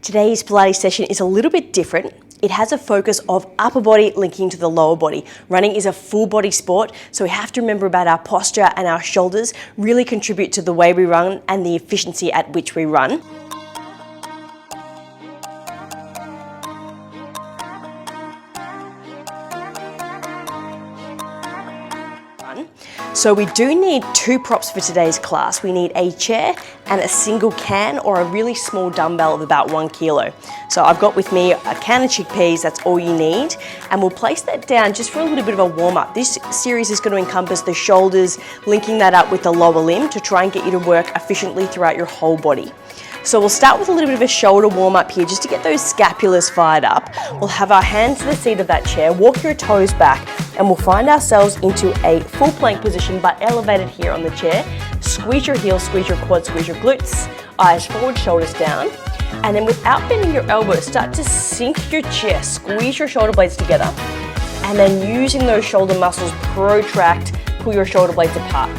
Today's Pilates session is a little bit different. It has a focus of upper body linking to the lower body. Running is a full body sport, so we have to remember about our posture, and our shoulders really contribute to the way we run and the efficiency at which we run. So we do need two props for today's class. We need a chair and a single can or a really small dumbbell of about 1 kilo. So I've got with me a can of chickpeas, that's all you need. And we'll place that down just for a little bit of a warm up. This series is going to encompass the shoulders, linking that up with the lower limb to try and get you to work efficiently throughout your whole body. So we'll start with a little bit of a shoulder warm up here just to get those scapulars fired up. We'll have our hands to the seat of that chair, walk your toes back, and we'll find ourselves into a full plank position but elevated here on the chair. Squeeze your heels, squeeze your quads, squeeze your glutes, eyes forward, shoulders down. And then without bending your elbows, start to sink your chest, squeeze your shoulder blades together, and then using those shoulder muscles, protract, pull your shoulder blades apart.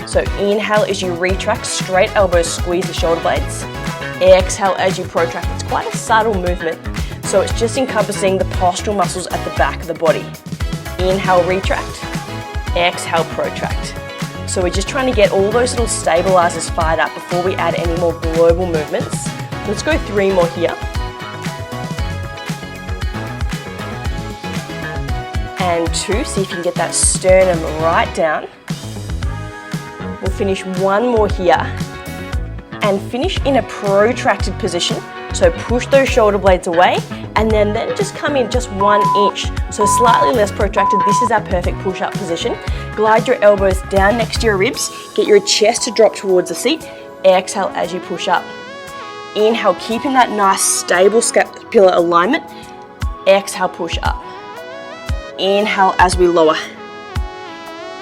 So inhale as you retract, straight elbows, squeeze the shoulder blades. Exhale as you protract. It's quite a subtle movement, so it's just encompassing the postural muscles at the back of the body. Inhale, retract. Exhale, protract. So we're just trying to get all those little stabilizers fired up before we add any more global movements. Let's go 3 more here. And 2, see if you can get that sternum right down. We'll finish 1 more here and finish in a protracted position. So push those shoulder blades away and then just come in just 1 inch. So slightly less protracted. This is our perfect push-up position. Glide your elbows down next to your ribs. Get your chest to drop towards the seat. Exhale as you push up. Inhale, keeping that nice stable scapular alignment. Exhale, push up. Inhale as we lower.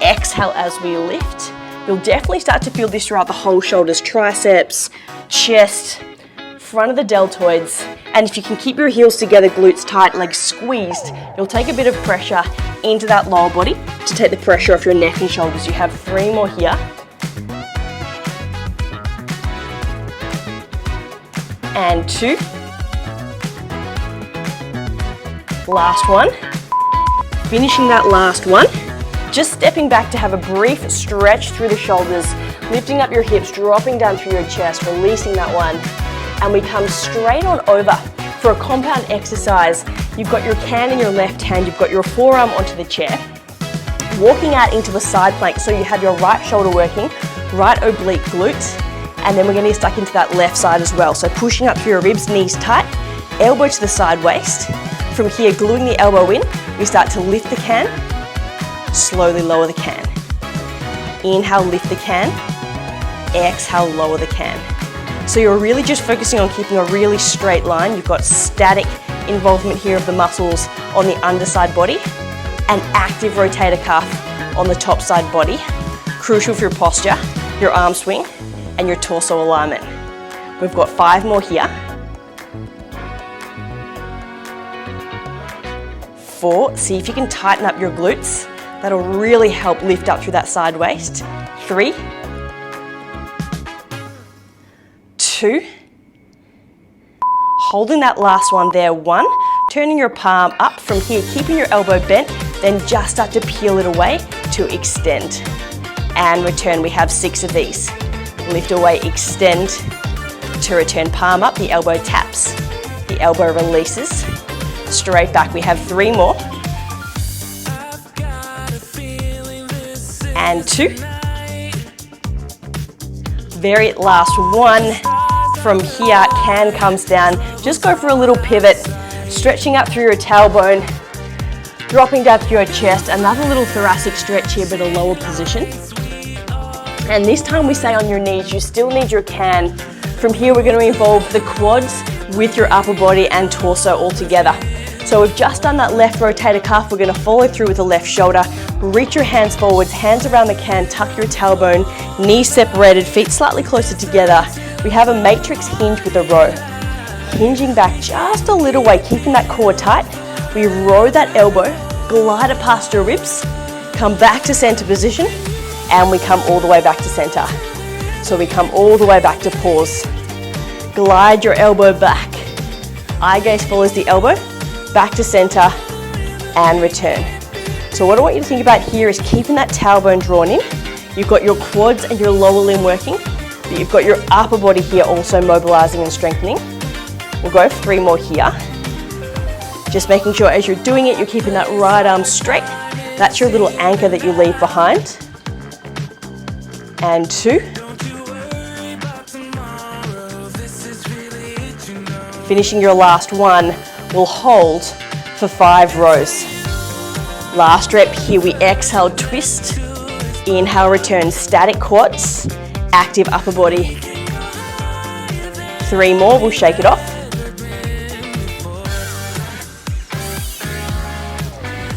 Exhale as we lift. You'll definitely start to feel this throughout the whole shoulders, triceps, chest, front of the deltoids. And if you can keep your heels together, glutes tight, legs squeezed, you'll take a bit of pressure into that lower body to take the pressure off your neck and shoulders. You have 3 more here. And 2. Last one. Finishing that last one. Just stepping back to have a brief stretch through the shoulders, lifting up your hips, dropping down through your chest, releasing that one. And we come straight on over for a compound exercise. You've got your can in your left hand, you've got your forearm onto the chair. Walking out into the side plank, so you have your right shoulder working, right oblique glute, and then we're going to get stuck into that left side as well. So pushing up through your ribs, knees tight, elbow to the side waist. From here, gluing the elbow in, we start to lift the can, slowly lower the can. Inhale, lift the can. Exhale, lower the can. So you're really just focusing on keeping a really straight line. You've got static involvement here of the muscles on the underside body and active rotator cuff on the top side body. Crucial for your posture, your arm swing, and your torso alignment. We've got 5 more here. 4, see if you can tighten up your glutes. That'll really help lift up through that side waist. 3, 2, holding that last one there. 1, turning your palm up from here, keeping your elbow bent, then just start to peel it away to extend. And return, we have 6 of these. Lift away, extend, to return, palm up, the elbow taps, the elbow releases. Straight back, we have 3 more. And 2. Very last one. From here, can comes down. Just go for a little pivot, stretching up through your tailbone, dropping down through your chest. Another little thoracic stretch here, but a lower position. And this time we stay on your knees. You still need your can. From here, we're going to involve the quads with your upper body and torso all together. So we've just done that left rotator cuff. We're going to follow through with the left shoulder. Reach your hands forwards, hands around the can, tuck your tailbone, knees separated, feet slightly closer together. We have a matrix hinge with a row. Hinging back just a little way, keeping that core tight. We row that elbow, glide it past your ribs, come back to center position, and we come all the way back to center. So we come all the way back to pause. Glide your elbow back, eye gaze follows the elbow, back to center, and return. So what I want you to think about here is keeping that tailbone drawn in. You've got your quads and your lower limb working, but you've got your upper body here also mobilizing and strengthening. We'll go 3 more here. Just making sure as you're doing it, you're keeping that right arm straight. That's your little anchor that you leave behind. And 2. Finishing your last one, we'll hold for 5 rows. Last rep here, we exhale, twist. Inhale, return, static quads, active upper body. 3 more, we'll shake it off.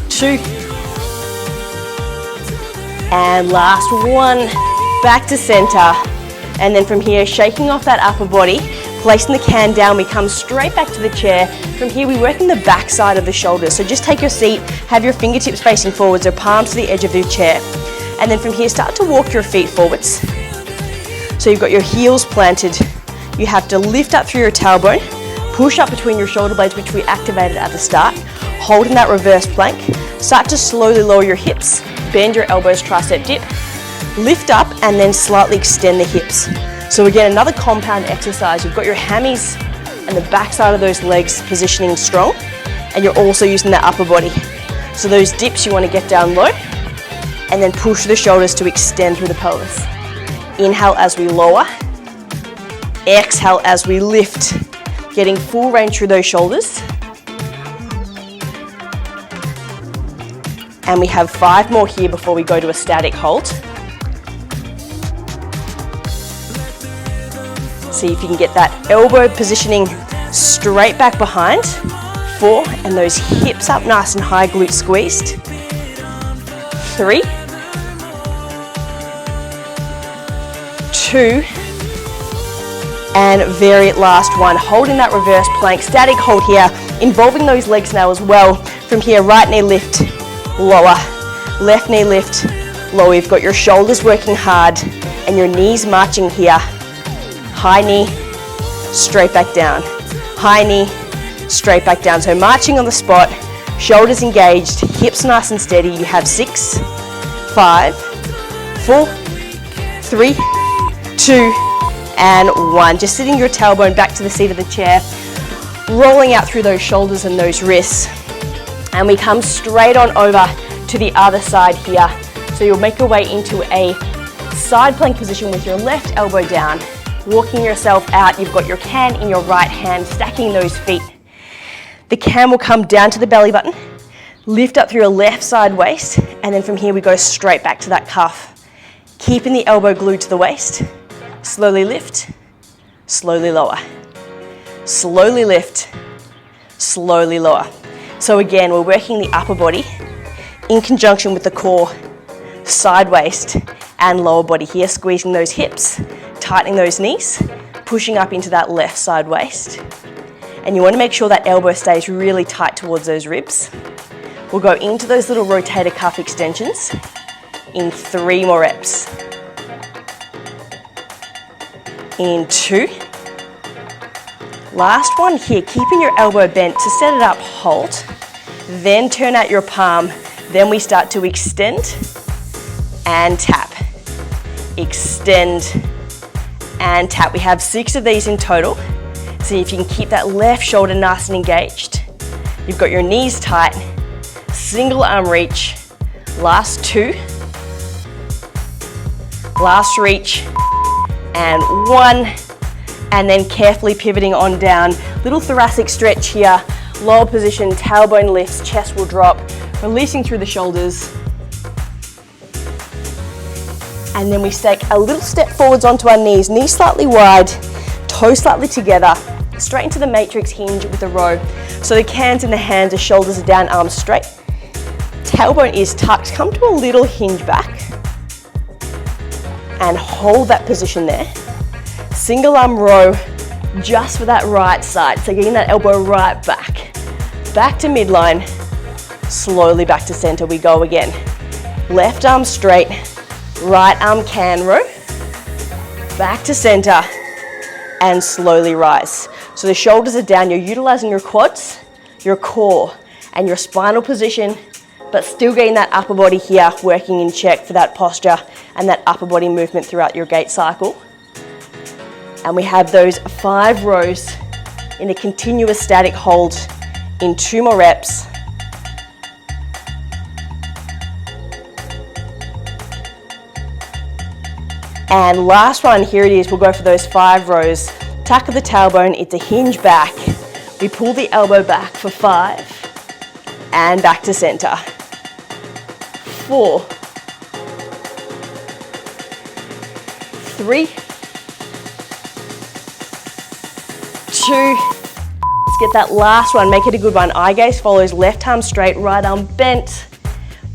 2. And last one, back to center. And then from here, shaking off that upper body, placing the can down, we come straight back to the chair. From here, we work in the back side of the shoulders. So just take your seat, have your fingertips facing forwards or palms to the edge of your chair. And then from here, start to walk your feet forwards. So you've got your heels planted. You have to lift up through your tailbone, push up between your shoulder blades, which we activated at the start, holding that reverse plank. Start to slowly lower your hips, bend your elbows, tricep dip, lift up, and then slightly extend the hips. So again, another compound exercise. You've got your hammies and the back side of those legs positioning strong, and you're also using that upper body. So those dips, you want to get down low, and then push the shoulders to extend through the pelvis. Inhale as we lower, exhale as we lift, getting full range through those shoulders. And we have 5 more here before we go to a static hold. See if you can get that elbow positioning straight back behind. 4, and those hips up nice and high, glutes squeezed. 3, 2, and very last one, holding that reverse plank, static hold here, involving those legs now as well. From here, right knee lift, lower, left knee lift, lower. You've got your shoulders working hard and your knees marching here. High knee, straight back down. High knee, straight back down. So marching on the spot, shoulders engaged, hips nice and steady. You have 6, 5, 4, 3, 2, and 1. Just sitting your tailbone back to the seat of the chair, rolling out through those shoulders and those wrists. And we come straight on over to the other side here. So you'll make your way into a side plank position with your left elbow down, walking yourself out. You've got your can in your right hand, stacking those feet. The can will come down to the belly button, lift up through your left side waist, and then from here we go straight back to that cuff. Keeping the elbow glued to the waist. Slowly lift, slowly lower. Slowly lift, slowly lower. So again, we're working the upper body in conjunction with the core, side waist and lower body here, squeezing those hips, tightening those knees, pushing up into that left side waist. And you want to make sure that elbow stays really tight towards those ribs. We'll go into those little rotator cuff extensions in 3 more reps. In 2. Last one here, keeping your elbow bent to set it up, hold. Then turn out your palm. Then we start to extend and tap. Extend and tap. We have 6 of these in total. See if you can keep that left shoulder nice and engaged. You've got your knees tight. Single arm reach. Last 2. Last reach. And 1. And then carefully pivoting on down. Little thoracic stretch here. Lower position, tailbone lifts, chest will drop. Releasing through the shoulders. And then we take a little step forwards onto our knees. Knees slightly wide, toes slightly together. Straight into the matrix hinge with a row. So the cans in the hands, the shoulders are down, arms straight. Tailbone is tucked. Come to a little hinge back. And hold that position there. Single arm row just for that right side. So getting that elbow right back. Back to midline. Slowly back to center we go again. Left arm straight. Right arm can row. Back to center. And slowly rise. So the shoulders are down, you're utilizing your quads, your core, and your spinal position, but still getting that upper body here working in check for that posture and that upper body movement throughout your gait cycle. And we have those 5 rows in a continuous static hold in 2 more reps. And last one, here it is, we'll go for those 5 rows. Tack of the tailbone, it's a hinge back. We pull the elbow back for 5 and back to center. 4, 3, 2, let's get that last one, make it a good one. Eye gaze follows, left arm straight, right arm bent,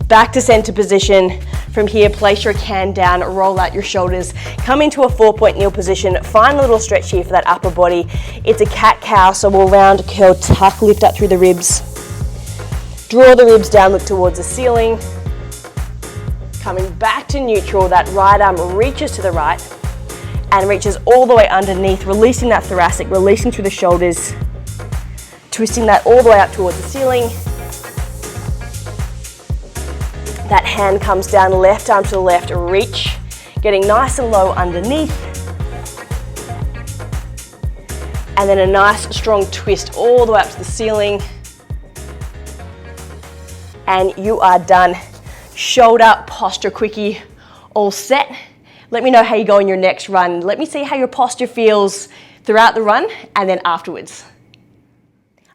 back to center position. From here, place your can down, roll out your shoulders, come into a 4-point kneel position, find a little stretch here for that upper body. It's a cat-cow, so we'll round, curl, tuck, lift up through the ribs. Draw the ribs down, look towards the ceiling. Coming back to neutral, that right arm reaches to the right and reaches all the way underneath, releasing that thoracic, releasing through the shoulders, twisting that all the way up towards the ceiling. That hand comes down, left arm to the left, reach, getting nice and low underneath. And then a nice strong twist all the way up to the ceiling. And you are done. Shoulder posture quickie, all set. Let me know how you go in your next run. Let me see how your posture feels throughout the run and then afterwards.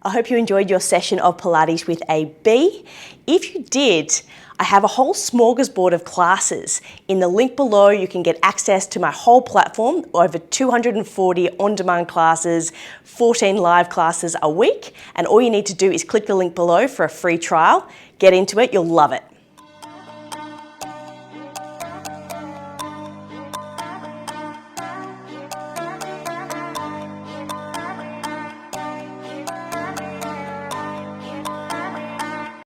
I hope you enjoyed your session of Pilates with a B. If you did, I have a whole smorgasbord of classes. In the link below, you can get access to my whole platform, over 240 on-demand classes, 14 live classes a week, and all you need to do is click the link below for a free trial. Get into it, you'll love it.